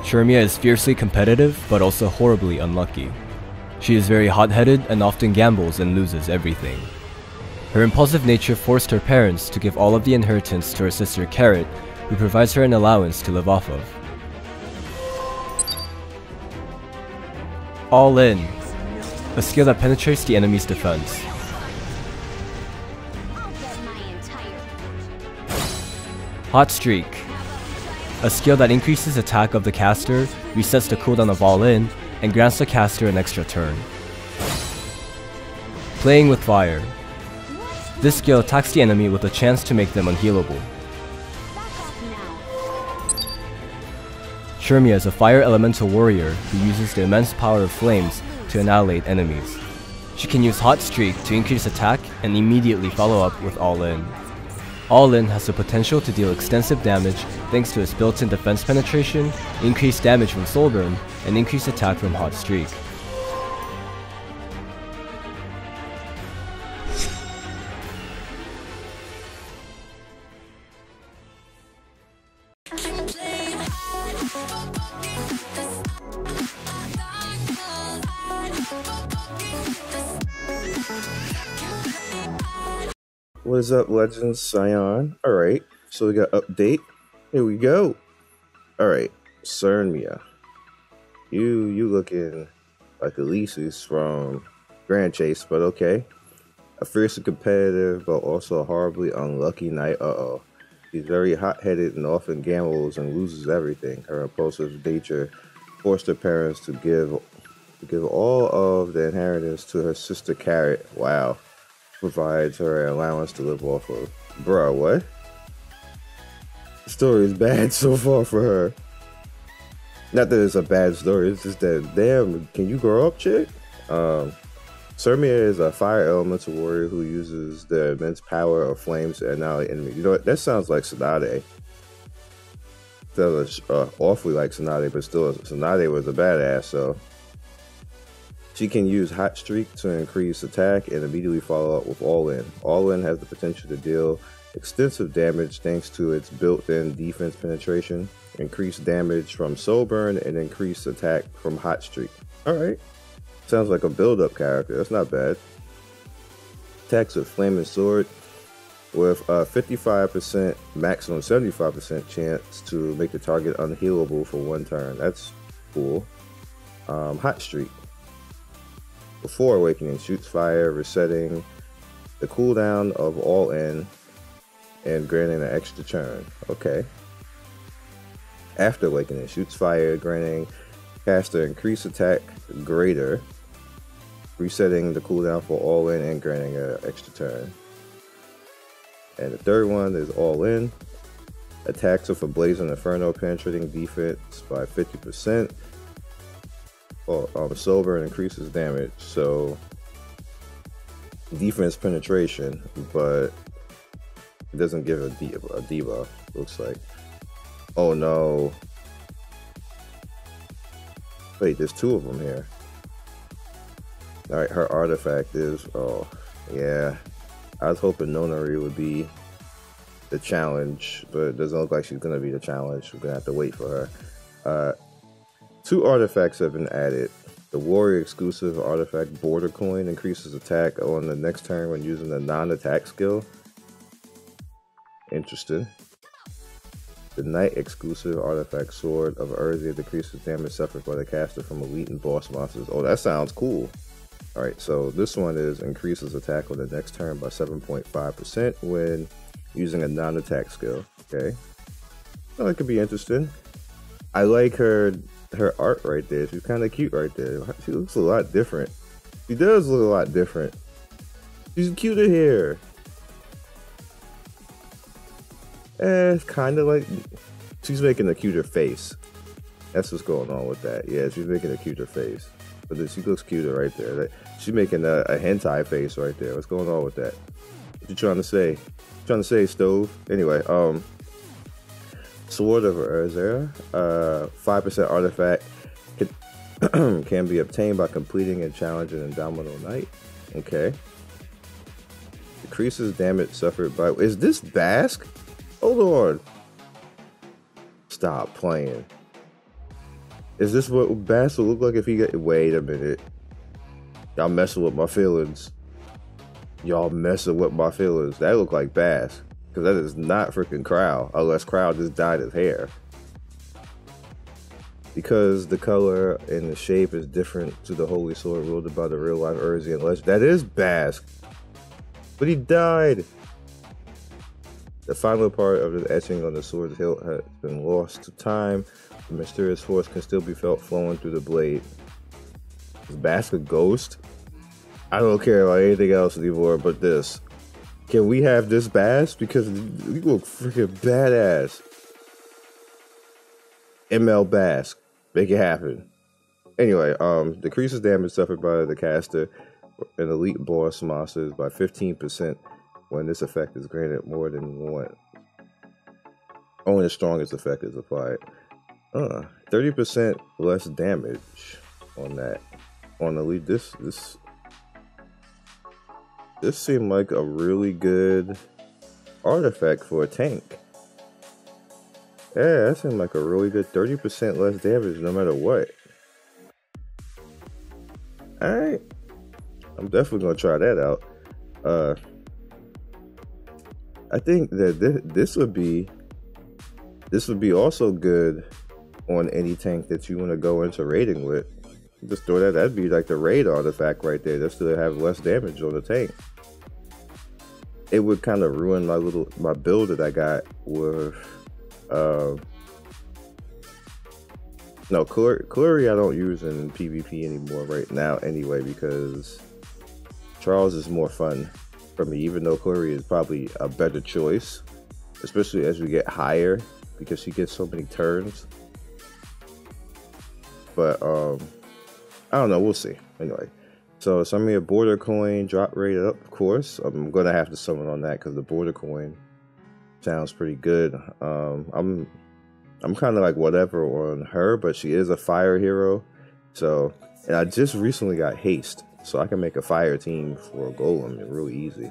Shermia is fiercely competitive, but also horribly unlucky. She is very hot-headed and often gambles and loses everything. Her impulsive nature forced her parents to give all of the inheritance to her sister Carrot, who provides her an allowance to live off of. All In, a skill that penetrates the enemy's defense. Hot Streak, a skill that increases attack of the caster, resets the cooldown of All In, and grants the caster an extra turn. Playing with Fire. This skill attacks the enemy with a chance to make them unhealable. Shermia is a fire elemental warrior who uses the immense power of flames to annihilate enemies. She can use Hot Streak to increase attack and immediately follow up with All In. All In has the potential to deal extensive damage thanks to its built-in defense penetration, increased damage from Soulburn, and increased attack from Hot Streak. What is up, Legends? Scion. Alright, so we got update. Here we go. Alright, Serila. You looking like Elise's from Grand Chase, but okay. A fiercely competitive, but also a horribly unlucky knight. She's very hot-headed and often gambles and loses everything. Her impulsive nature forced her parents to give all of the inheritance to her sister Carrot. Wow. Provides her an allowance to live off of. Bruh, what? The story is bad so far for her. Not that it's a bad story, it's just that, damn, can you grow up, chick? Serila is a fire elemental warrior who uses the immense power of flames to annihilate enemies. You know what? That sounds like Tsunade. That was awfully like Tsunade, but still, Tsunade was a badass, so. She can use Hot Streak to increase attack and immediately follow up with All In. All In has the potential to deal extensive damage thanks to its built-in defense penetration, increased damage from Soulburn, and increased attack from Hot Streak. Alright. Sounds like a build-up character. That's not bad. Attacks with Flaming Sword with a 55% maximum 75% chance to make the target unhealable for one turn. That's cool. Hot Streak. Before awakening, shoots fire, resetting the cooldown of All In and granting an extra turn. Okay. After awakening, shoots fire, granting caster increased attack greater, resetting the cooldown for All In and granting an extra turn. And the third one is All In. Attacks with a Blazing Inferno, penetrating defense by 50%. Soulburn increases damage, so defense penetration, but it doesn't give a debuff, looks like. Oh no. Wait, there's two of them here. Alright, her artifact is, oh, yeah. I was hoping Nonary would be the challenge, but it doesn't look like she's going to be the challenge. We're going to have to wait for her. Two artifacts have been added. The warrior exclusive artifact Border Coin increases attack on the next turn when using the non-attack skill. Interesting. The knight exclusive artifact Sword of Urzia decreases damage suffered by the caster from elite and boss monsters. Oh, that sounds cool. Alright, so this one is increases attack on the next turn by 7.5% when using a non-attack skill. Okay. Oh, that could be interesting. I like her art right there. She's kind of cute right there. She looks a lot different. She does look a lot different. She's cuter here. It's kind of like she's making a cuter face. That's what's going on with that. Yeah, she's making a cuter face. But then she looks cuter right there. She's making a hentai face right there. What's going on with that? What you trying to say? Trying to say, Stove? Anyway, Sword of Urzia, 5% artifact can be obtained by completing a challenge in Indomitable Knight. Okay. Decreases damage suffered by. Is this Basque? Hold on. Stop playing. Is this what Bass would look like if he got? Wait a minute. Y'all messing with my feelings. Y'all messing with my feelings. That look like Bass. Because that is not freaking Crow. Unless Crow just dyed his hair. Because the color and the shape is different to the Holy Sword wielded by the real life Urzian legend. That is Bass. But he died. The final part of the etching on the sword's hilt has been lost to time. The mysterious force can still be felt flowing through the blade. Is Bass a ghost? I don't care about anything else anymore but this. Can we have this Bass? Because we look freaking badass. ML Bass. Make it happen. Anyway, decreases damage suffered by the caster and elite boss monsters by 15% when this effect is granted more than one. Only the strongest effect is applied. 30% less damage on that. On elite, this seemed like a really good artifact for a tank. Yeah, that seemed like a really good 30% less damage no matter what. Alright. I'm definitely gonna try that out. I think that this would be also good on any tank that you want to go into raiding with. Just throw that'd be like the raid artifact right there. Just to have less damage on the tank. It would kind of ruin my build that I got with no, Clary I don't use in PvP anymore right now anyway, because Charles is more fun for me, even though Clary is probably a better choice, especially as we get higher, because she gets so many turns. But I don't know, we'll see. Anyway, so summon me a border coin, drop rate up, of course. I'm gonna have to summon on that because the border coin sounds pretty good. I'm kind of like whatever on her, but she is a fire hero. So, and I just recently got haste, so I can make a fire team for a golem really easy.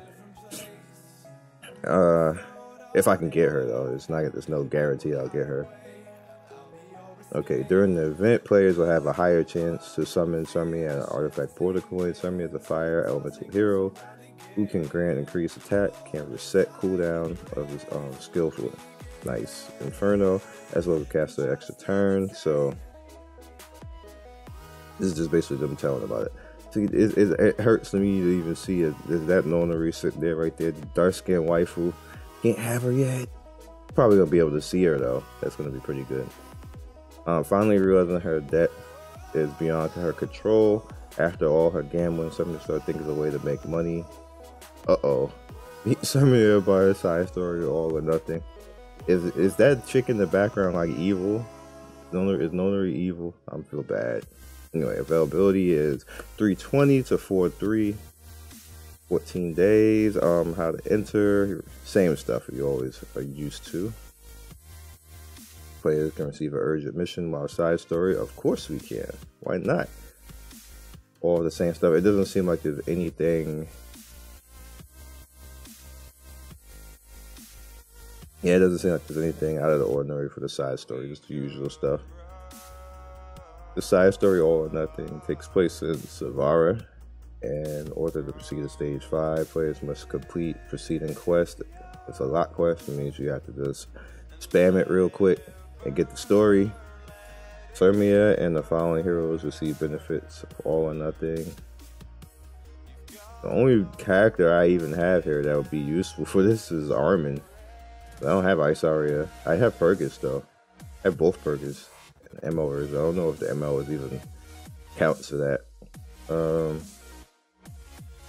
If I can get her though, there's no guarantee I'll get her. Okay, during the event, players will have a higher chance to summon an artifact border coin. Summon as a fire elemental hero who can grant increased attack, can reset cooldown of his skillful. Nice. Inferno, as well as cast an extra turn. So this is just basically them telling about it. See, it hurts me to even see it. There's that Nonary sitting there right there, the dark skinned waifu. Can't have her yet. Probably gonna be able to see her though. That's gonna be pretty good. Finally realizing her debt is beyond her control. After all her gambling, somebody started thinking of a way to make money. Somebody here by her side story, all or nothing. Is that chick in the background like evil? Is Nonary evil? I feel bad. Anyway, availability is 320 to 4-3. 14 days. How to enter. Same stuff you always are used to. Players can receive an urgent mission while side story. Of course we can. Why not? All the same stuff. It doesn't seem like there's anything. Yeah, it doesn't seem like there's anything out of the ordinary for the side story. Just the usual stuff. The side story, All or Nothing, takes place in Savara. And in order to proceed to stage 5, players must complete preceding quest. It's a lot quest. It means you have to just spam it real quick and get the story. Serila and the following heroes receive benefits of All or Nothing. The only character I even have here that would be useful for this is Armin. I don't have Ice Aria. I have Purgus though. I have both Purgus and MOers. I don't know if the MOers even counts for that.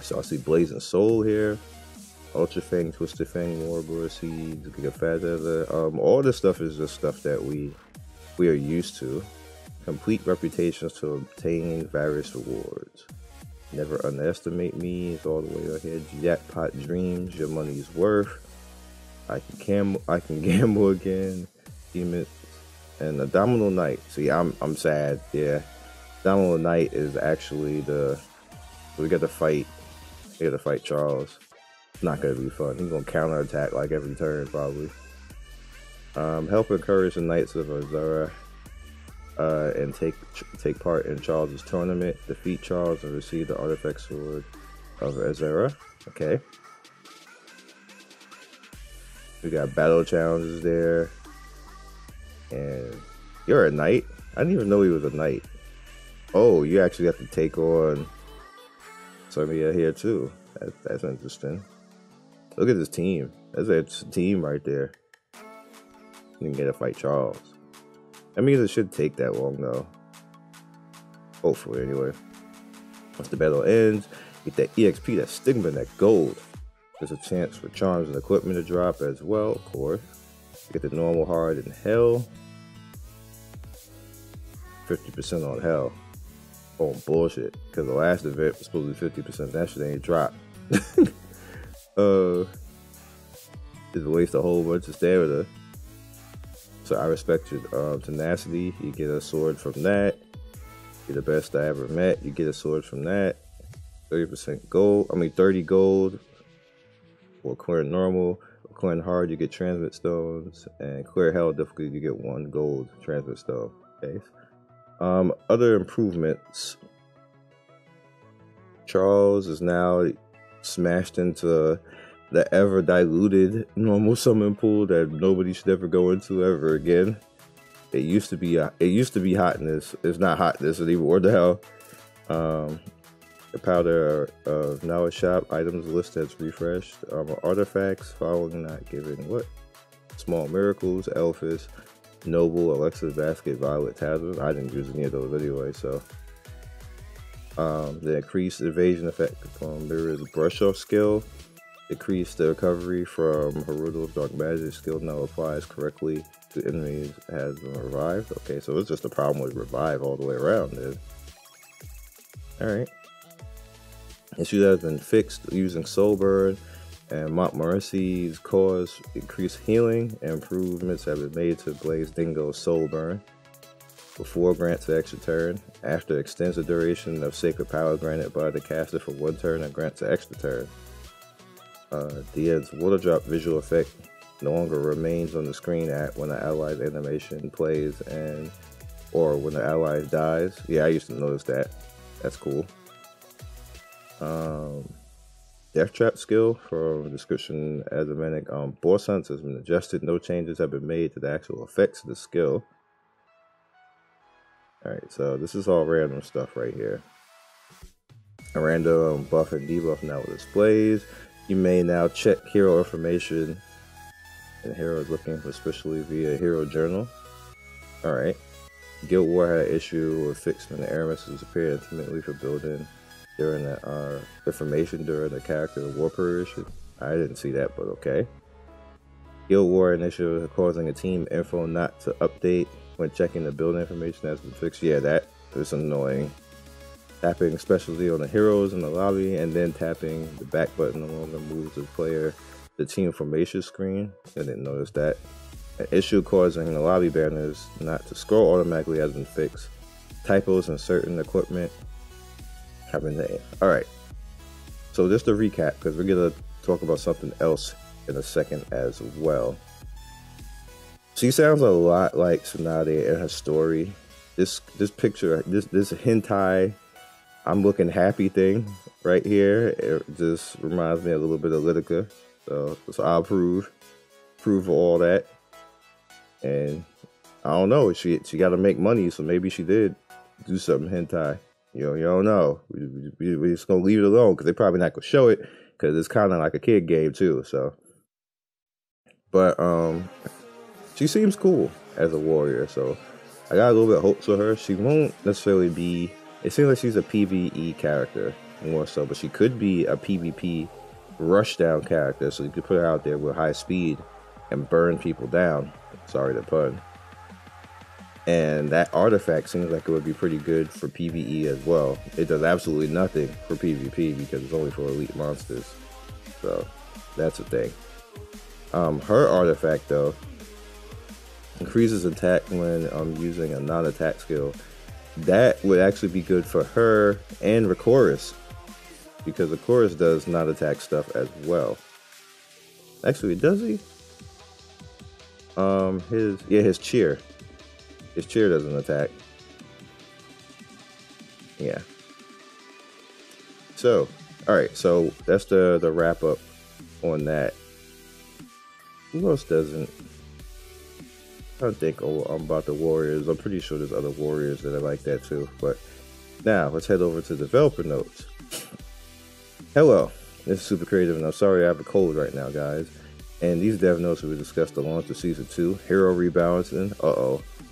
So I see Blazing Soul here. Ultra Fang, Twisted Fang, Warbler Seeds, Giga Feather. All this stuff is just stuff that we are used to. Complete reputations to obtain various rewards. Never underestimate me. It's all the way ahead. Jackpot Dreams, your money's worth. I can gamble again. Demons and Abdominal Knight. See, I'm sad. Yeah, Abdominal Knight is actually we got to fight. We got to fight Charles. It's not gonna be fun. He's gonna counterattack like every turn probably. Help encourage the Knights of Azura. and take part in Charles's tournament. Defeat Charles and receive the artifact sword of Ezra. Okay. We got battle challenges there. And you're a knight? I didn't even know he was a knight. Oh, you actually have to take on somebody here too. That's interesting. Look at this team. That's a team right there. You can get to fight Charles. That means it should take that long though. Hopefully, anyway. Once the battle ends, get that EXP, that stigma, that gold. There's a chance for charms and equipment to drop as well, of course. Get the normal, hard, and hell. 50% on hell. Oh, bullshit. Because the last event was supposed to be 50%. That shit ain't dropped. Just waste a whole bunch of stamina. So I respect your tenacity. You get a sword from that. You're the best I ever met. You get a sword from that. 30% gold. 30 gold. For clear normal. For clear hard, you get transmit stones. And clear hell difficulty, you get 1 gold transmit stone. Okay. Other improvements. Charles is now smashed into the ever diluted normal summon pool that nobody should ever go into ever again. It used to be Hotness. It's not Hotness anymore. What the hell? The powder of now a shop items list has refreshed. Artifacts following not giving what? Small miracles, Elphis, Noble, Alexa's basket, Violet Talisman. I didn't use any of those anyway, so. The increased evasion effect from Mirror's brush off skill. Decrease the recovery from Haruto's dark magic skill now applies correctly to enemies has been revived. Okay, so it's just a problem with revive all the way around, dude. Alright. Issue that has been fixed using Soul Burn and Montmorency's cause increased healing. Improvements have been made to Blaze Dingo's Soul Burn. Before grants an extra turn. After extends the duration of sacred power granted by the caster for 1 turn and grants an extra turn. Dia's water drop visual effect no longer remains on the screen when an ally's animation plays or when the ally dies. Yeah, I used to notice that. That's cool. Death trap skill from description as a manic. Boss hunts has been adjusted. No changes have been made to the actual effects of the skill. Alright, so this is all random stuff right here. A random buff and debuff now displays. You may now check hero information and heroes looking for especially via hero journal. Alright. Guild War had an issue with fixing the error messages appear intimately for building during the information during the character war period. I didn't see that, but okay. Guild War initiative causing a team info not to update when checking the build information has been fixed. Yeah, that is annoying. Tapping especially on the heroes in the lobby and then tapping the back button along the moves of player the team formation screen. I didn't notice that. An issue causing the lobby banners not to scroll automatically has been fixed. Typos in certain equipment have been made. Alright, so just to recap, because we're going to talk about something else in a second as well. She sounds a lot like Tsunade in her story. This picture, this hentai I'm looking happy thing right here, it just reminds me a little bit of Litica. So I'll approve of all that. And I don't know, she got to make money, so maybe she did do something hentai. You don't know. We just gonna leave it alone because they're probably not gonna show it because it's kind of like a kid game too. So, but she seems cool as a warrior, so I got a little bit of hopes for her. She won't necessarily be. It seems like she's a PvE character more so, but she could be a PvP rushdown character. So you could put her out there with high speed and burn people down. Sorry to pun. And that artifact seems like it would be pretty good for PvE as well. It does absolutely nothing for PvP because it's only for elite monsters. So that's a thing. Her artifact though increases attack when using a non-attack skill. That would actually be good for her and Recorus, because Recorus does non-attack stuff as well. Actually, does he? His cheer. His cheer doesn't attack. Yeah. So, all right. So that's the wrap up on that. Who else doesn't? I don't think about the Warriors. I'm pretty sure there's other Warriors that are like that too. But now let's head over to developer notes. Hello, this is Super Creative, and I'm sorry I have a cold right now, guys. And these dev notes will discuss the launch of Season 2, hero rebalancing,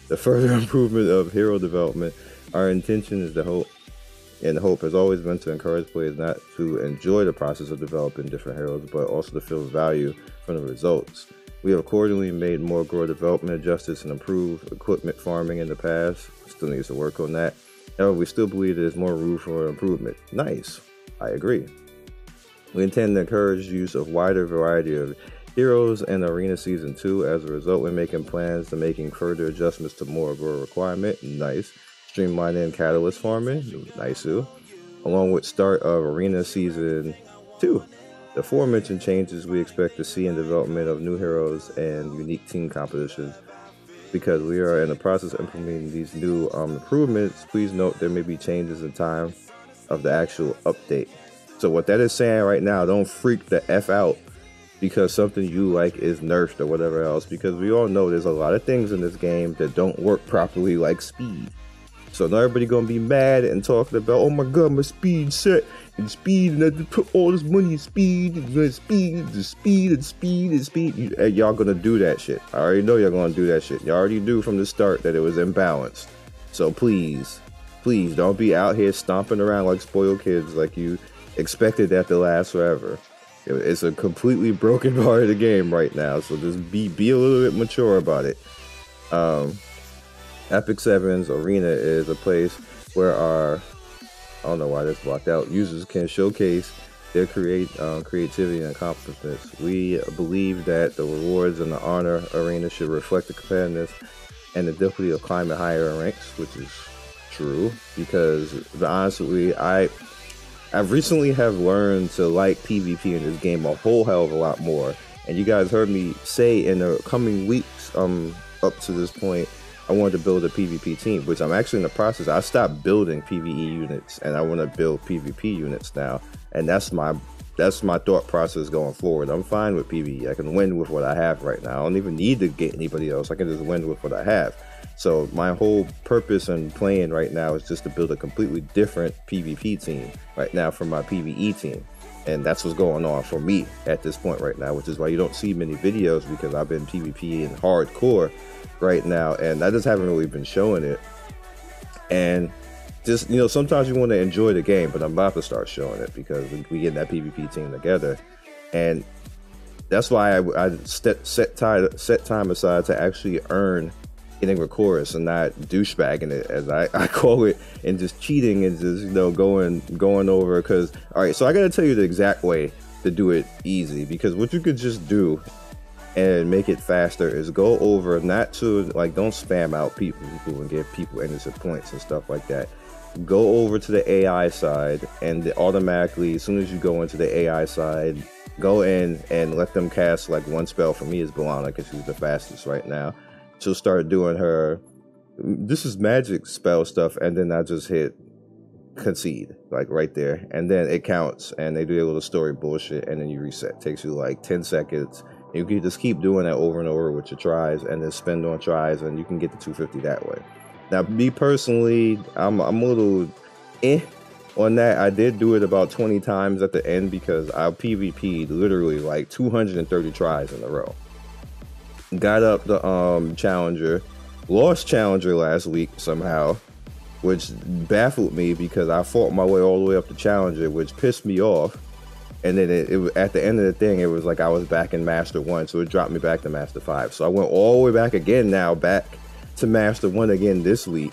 the further improvement of hero development. Our intention is the hope has always been to encourage players not to enjoy the process of developing different heroes, but also to feel value from the results. We have accordingly made more grow development adjustments and improved equipment farming in the past. Still needs to work on that. However, we still believe there's more room for improvement. Nice. I agree. We intend to encourage use of wider variety of heroes in Arena Season 2. As a result, we're making plans to making further adjustments to more grow requirement. Nice. Streamlining catalyst farming. Nice too. Along with start of Arena Season 2. The aforementioned changes we expect to see in development of new heroes and unique team compositions. Because we are in the process of implementing these new improvements, please note there may be changes in time of the actual update. So what that is saying right now, don't freak the F out because something you like is nerfed or whatever else, because we all know there's a lot of things in this game that don't work properly, like speed. So now everybody gonna be mad and talking about, oh my god, my speed set and speed, and I have to put all this money in speed and speed. Y'all gonna do that shit. I already know y'all gonna do that shit. Y'all already knew from the start that it was imbalanced. So please don't be out here stomping around like spoiled kids like you expected that to last forever. It's a completely broken part of the game right now. So just be a little bit mature about it. Epic 7's Arena is a place where I don't know why this blocked out, users can showcase their creativity and accomplishments. We believe that the rewards in the Honor Arena should reflect the competitiveness and the difficulty of climbing higher ranks, which is true, because honestly, I've recently have learned to like PvP in this game a whole hell of a lot more. And you guys heard me say in the coming weeks, up to this point, I wanted to build a PvP team, which I'm actually in the process. I stopped building PvE units and I want to build PvP units now. And that's my thought process going forward. I'm fine with PvE. I can win with what I have right now. I don't even need to get anybody else. I can just win with what I have. So my whole purpose in playing right now is just to build a completely different PvP team right now from my PvE team. And that's what's going on for me at this point right now, which is why you don't see many videos, because I've been PvP in hardcore right now, and I just haven't really been showing it. And just, you know, sometimes you want to enjoy the game, but I'm about to start showing it because we get that PvP team together. And that's why I set time aside to actually earn getting a chorus and not douchebagging it, as I call it, and just cheating and just, you know, going over. Because, all right, so I gotta tell you the exact way to do it easy, because what you could just do and make it faster is go over, not to, like, don't spam out people and give people innocent points and stuff like that. Go over to the AI side, and automatically, as soon as you go into the AI side, go in and let them cast like one spell. For me is Balana, because she's the fastest right now. She'll start doing her, this is magic spell stuff, and then I just hit concede, like right there, and then it counts, and they do a little story bullshit, and then you reset. It takes you like 10 seconds. You can just keep doing that over and over with your tries, and then spend on tries, and you can get to 250 that way. Now, me personally, I'm a little on that. I did do it about 20 times at the end because I PvP'd literally like 230 tries in a row. Got up the Challenger, lost Challenger last week somehow, which baffled me because I fought my way all the way up to Challenger, which pissed me off. And then it at the end of the thing, it was like I was back in Master 1, so it dropped me back to Master 5. So I went all the way back again now, back to Master 1 again this week.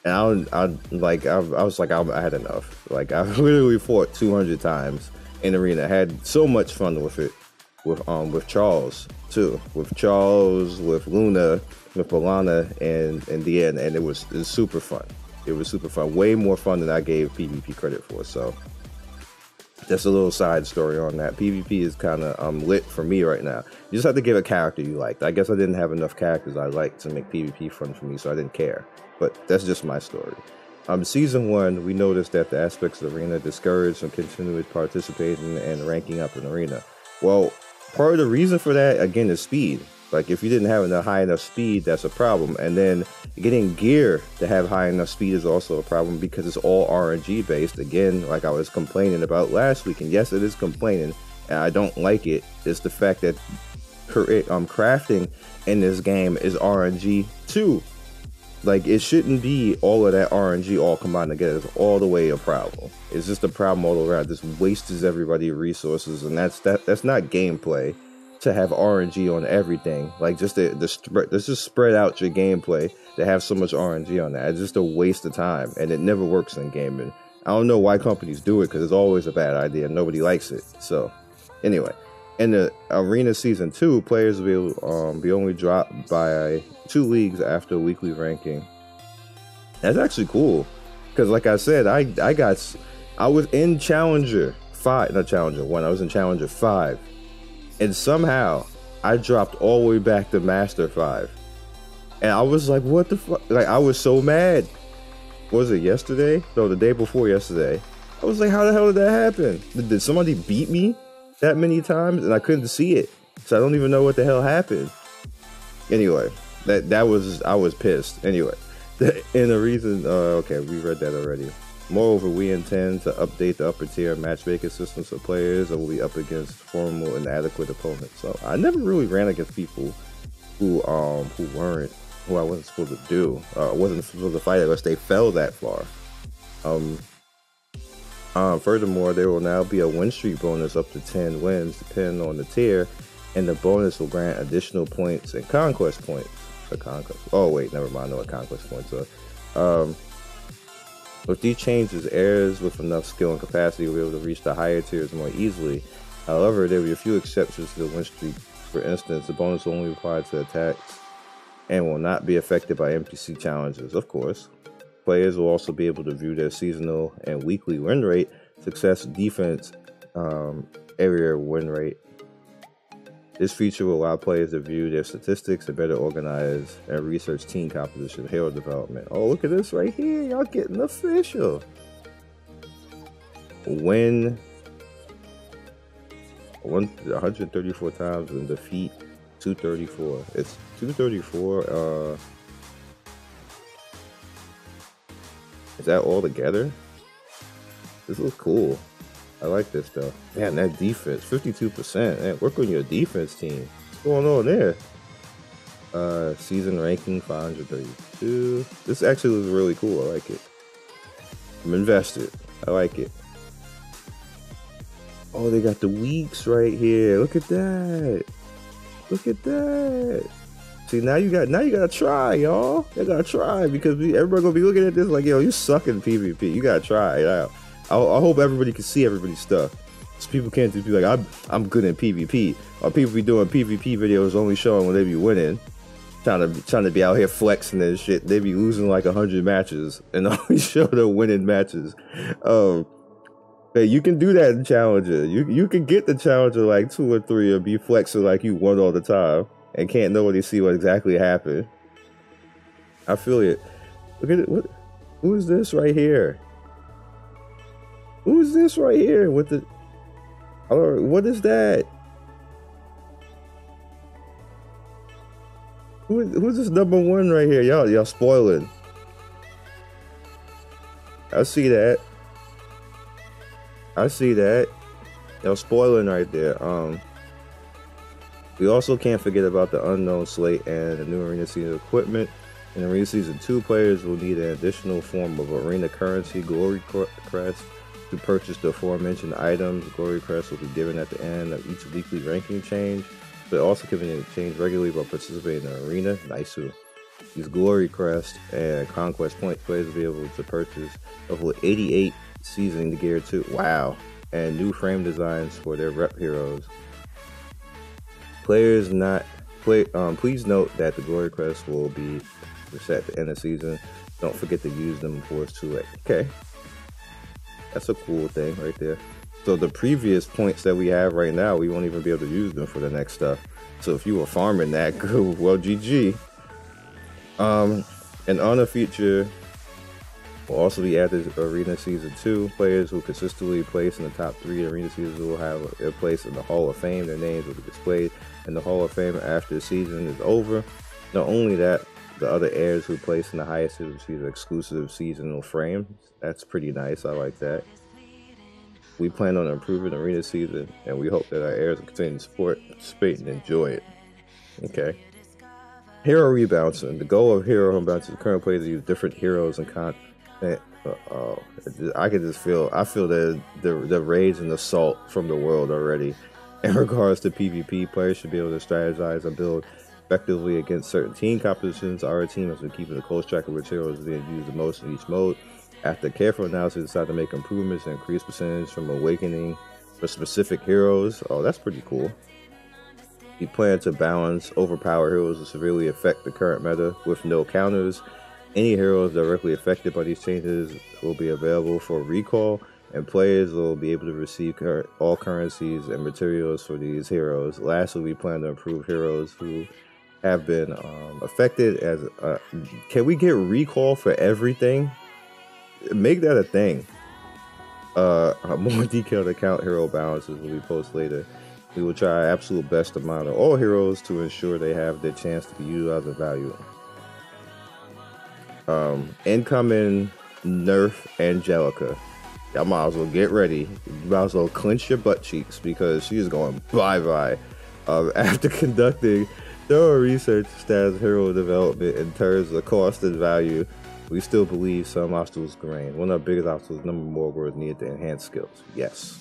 And I was like, I had enough. Like, I literally fought 200 times in Arena. Had so much fun with it, with Charles too, with Luna, with Balana, and in the end, and it was super fun. It was super fun, way more fun than I gave PvP credit for. So just a little side story on that. PvP is kind of lit for me right now. You just have to give a character you liked. I guess I didn't have enough characters I liked to make PvP fun for me, so I didn't care. But that's just my story. Season 1, we noticed that the aspects of Arena discouraged from continuous participating and ranking up in Arena. Well, part of the reason for that, again, is speed. Like, if you didn't have enough high enough speed, that's a problem. And then getting gear to have high enough speed is also a problem because it's all RNG based. Again, like I was complaining about last week, and yes, it is complaining, and I don't like it. It's the fact that crafting in this game is RNG too. Like, it shouldn't be all of that RNG all combined together. It's all the way a problem. It's just a problem all around. This wastes everybody's resources, and that's not gameplay to have RNG on everything. Like, just let's just spread out your gameplay to have so much RNG on that. It's just a waste of time, and it never works in gaming. I don't know why companies do it because it's always a bad idea. Nobody likes it. So, anyway. In the Arena Season 2, players will be only dropped by 2 leagues after weekly ranking. That's actually cool, because like I said, I was in Challenger 5, not Challenger 1, I was in Challenger 5, and somehow I dropped all the way back to Master 5, and I was like, what the fuck? Like, I was so mad. Was it yesterday? No, the day before yesterday. I was like, how the hell did that happen? Did somebody beat me that many times and I couldn't see it, so I don't even know what the hell happened. Anyway, I was pissed. Anyway, and the reason, okay, we read that already. Moreover, we intend to update the upper tier matchmaking system so players will be up against formal and adequate opponents. So I never really ran against people who I wasn't supposed to do. Wasn't supposed to fight unless they fell that far. Furthermore, there will now be a win streak bonus up to 10 wins, depending on the tier, and the bonus will grant additional points and conquest points. Oh wait, never mind. No, conquest points are. With these changes, heirs with enough skill and capacity will be able to reach the higher tiers more easily. However, there will be a few exceptions to the win streak. For instance, the bonus will only apply to attacks and will not be affected by NPC challenges, of course. Players will also be able to view their seasonal and weekly win rate, success, defense, area win rate. This feature will allow players to view their statistics and better organize and research team composition, hero development. Oh, look at this right here. Y'all getting official. Win 134 times and defeat 234. It's 234. Is that all together? This looks cool. I like this though. Man, that defense, 52%. Man, work on your defense team. What's going on there? Season ranking 532. This actually looks really cool. I like it. I'm invested. I like it. Oh, they got the weeks right here. Look at that. Look at that. See, now you gotta try, y'all. You gotta try, because everybody gonna be looking at this like, yo, you suck in PvP. You gotta try it out. I hope everybody can see everybody's stuff, so people can't just be like, I'm good in PvP. Or people be doing PvP videos only showing when they be winning, trying to be out here flexing and shit. They be losing like 100 matches and only show the winning matches. Hey, you can do that in Challenger. You can get the Challenger like 2 or 3 and be flexing like you won all the time and can't nobody see what exactly happened. I feel it. Look at it. Who is this right here? Who is this right here with the? What is that? Who's this number 1 right here? Y'all spoiling. I see that. I see that. Y'all spoiling right there. We also can't forget about the unknown slate and the new Arena Season equipment. In Arena Season 2, players will need an additional form of Arena currency, Glory Crest, to purchase the aforementioned items. Glory Crest will be given at the end of each weekly ranking change, but also given in exchange regularly by participating in the Arena. Nice. These Glory Crest and Conquest Point players will be able to purchase over 88 seasoning gear too. Wow. And new frame designs for their rep heroes. Players please note that the Glory Crest will be reset at the end of the season. Don't forget to use them before it's too late. Okay. That's a cool thing right there. So the previous points that we have right now, we won't even be able to use them for the next stuff. So if you were farming that, well, GG. An honor feature will also be added Arena Season 2. Players who consistently place in the top 3 Arena Seasons will have a place in the Hall of Fame. Their names will be displayed in the Hall of Fame after the season is over. Not only that, the other heirs who place in the highest will receive exclusive seasonal frames. That's pretty nice. I like that. We plan on improving Arena Season, and we hope that our heirs will continue to support, participate, and enjoy it. Okay. Hero rebalancing. The goal of hero rebalancing is current players to use different heroes and content. I can just feel. I feel the rage and assault from the world already. In regards to PvP, players should be able to strategize and build effectively against certain team compositions. Our team has been keeping a close track of which heroes are being used the most in each mode. After careful analysis, we decided to make improvements and increase percentage from awakening for specific heroes. Oh, that's pretty cool. We plan to balance overpowered heroes to severely affect the current meta with no counters. Any heroes directly affected by these changes will be available for recall, and players will be able to receive all currencies and materials for these heroes. Lastly, we plan to improve heroes who have been affected. Can we get recall for everything? Make that a thing. A more detailed account hero balances will be posted later. We will try our absolute best to monitor all heroes to ensure they have their chance to be utilized and valued. Incoming nerf Angelica. Y'all might as well get ready. You might as well clench your butt cheeks because she is going bye-bye. After conducting thorough research stats hero development in terms of cost and value, we still believe some obstacles remain. One of the biggest obstacles is the number of more words needed to enhance skills. Yes.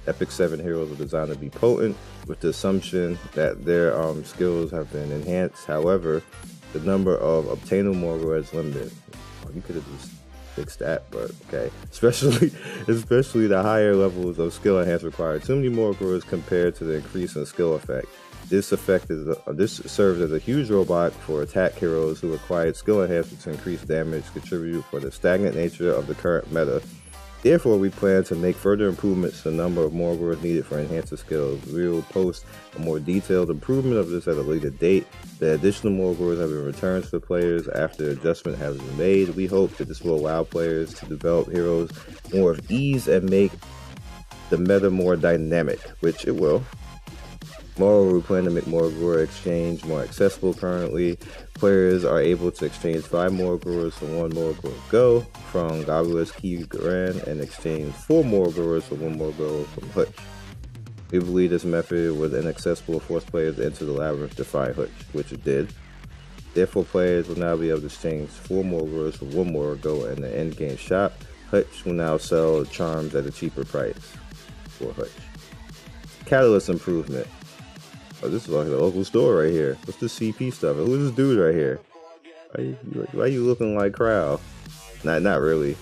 Epic 7 heroes are designed to be potent with the assumption that their skills have been enhanced. However, the number of obtainable Morgul is limited. Oh, you could have just fixed that, but okay. Especially the higher levels of skill enhance require too many Morgul compared to the increase in skill effect. This serves as a huge roadblock for attack heroes who require skill enhancements to increase damage, contribute for the stagnant nature of the current meta. Therefore, we plan to make further improvements to the number of Morgul needed for enhanced skills. We will post a more detailed improvement of this at a later date. The additional Morgul have been returned to the players after the adjustment has been made. We hope that this will allow players to develop heroes more with ease and make the meta more dynamic, which it will. Moreover, we plan to make Morgul exchange more accessible. Currently, players are able to exchange 5 Morgul for 1 Morgul Go from Gobulus Key Grand and exchange 4 Morgul for 1 Morgul from Hutch. We believe this method was inaccessible to force players to enter the labyrinth to find Hutch, which it did. Therefore, players will now be able to exchange 4 Morgul for 1 Morgul in the endgame shop. Hutch will now sell charms at a cheaper price for Hutch. Catalyst improvement. Oh, this is like the local store right here. What's this CP stuff? Who is this dude right here? Why are you looking like Crow? Not really.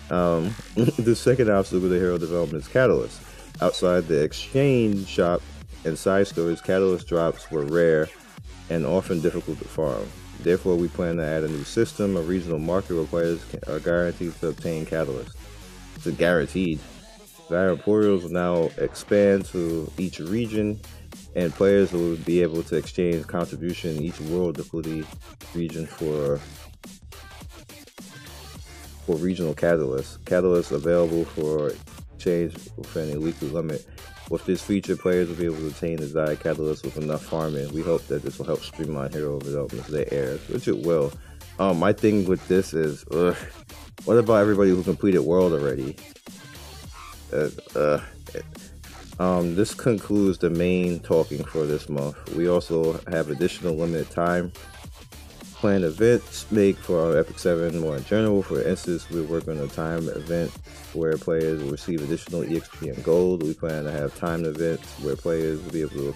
The second obstacle to hero development is Catalyst. Outside the exchange shop and side stores, Catalyst drops were rare and often difficult to farm. Therefore, we plan to add a new system. A regional market requires a guarantee to obtain Catalyst. It's guaranteed. Scion portals will now expand to each region, and players will be able to exchange contribution in each world difficulty region for regional catalysts. Catalysts available for exchange within a weekly limit. With this feature, players will be able to obtain desired catalysts with enough farming. We hope that this will help streamline hero development to their heirs, which it will. My thing with this is, what about everybody who completed world already? This concludes the main talking for this month. We also have additional limited time planned events make for our Epic 7 more in general. For instance, we're working on a time event where players will receive additional EXP and gold. We plan to have timed events where players will be able to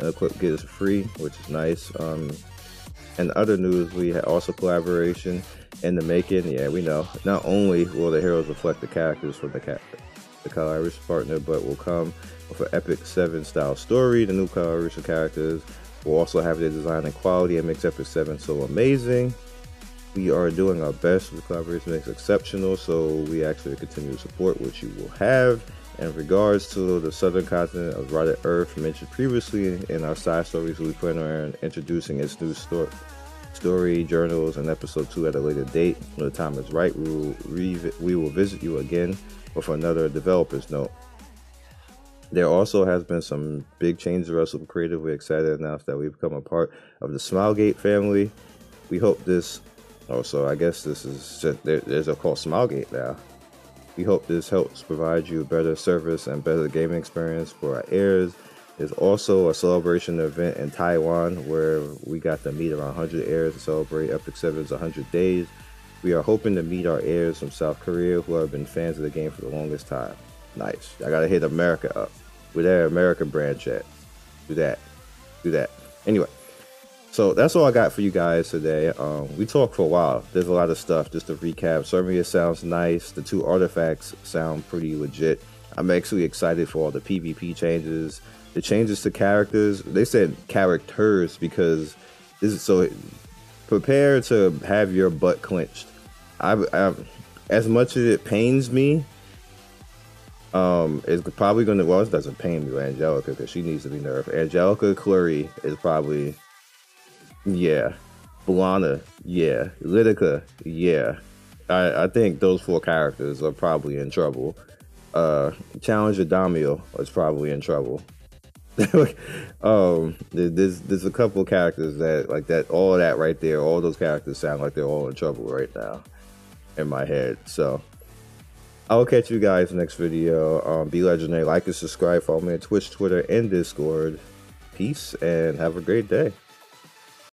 equip gears free, which is nice. And other news, we also collaboration in the making. Yeah, we know. Not only will the heroes reflect the characters from the collaboration partner, but will come with an Epic 7 style story. The new collaboration characters will also have their design and quality and makes Epic 7 so amazing. We are doing our best. The collaboration makes exceptional, so we actually continue to support what you will have. In regards to the southern continent of Rotted Earth mentioned previously in our side stories, we plan on introducing its new story. story, journals, and episode 2 at a later date. When the time is right, we will visit you again with another developer's note. There also has been some big changes to Wrestle Creative. We're excited to announce that we've become a part of the Smilegate family. We hope this, so I guess this is just, there's a called Smilegate now. We hope this helps provide you better service and better gaming experience for our heirs. There's also a celebration event in Taiwan where we got to meet around 100 heirs to celebrate Epic 7's 100 days. We are hoping to meet our heirs from South Korea who have been fans of the game for the longest time. Nice. I gotta hit America up. Where that America branch at? Do that. Anyway, so that's all I got for you guys today. We talked for a while. There's a lot of stuff. Just to recap, Serila sounds nice. The 2 artifacts sound pretty legit. I'm actually excited for all the PvP changes. The changes to characters. They said characters because this is so. Prepare to have your butt clenched. As much as it pains me. It's probably gonna, well, it doesn't pain me with Angelica because she needs to be nerfed. Angelica Clary is probably, yeah. Blanna, yeah. Lidica, yeah. I think those 4 characters are probably in trouble. Challenger Damiel is probably in trouble. There's a couple of characters that, like that, all of that right there, all those characters sound like they're all in trouble right now in my head. So I'll catch you guys next video. Be legendary, like and subscribe, follow me on Twitch, Twitter, and Discord. Peace and have a great day.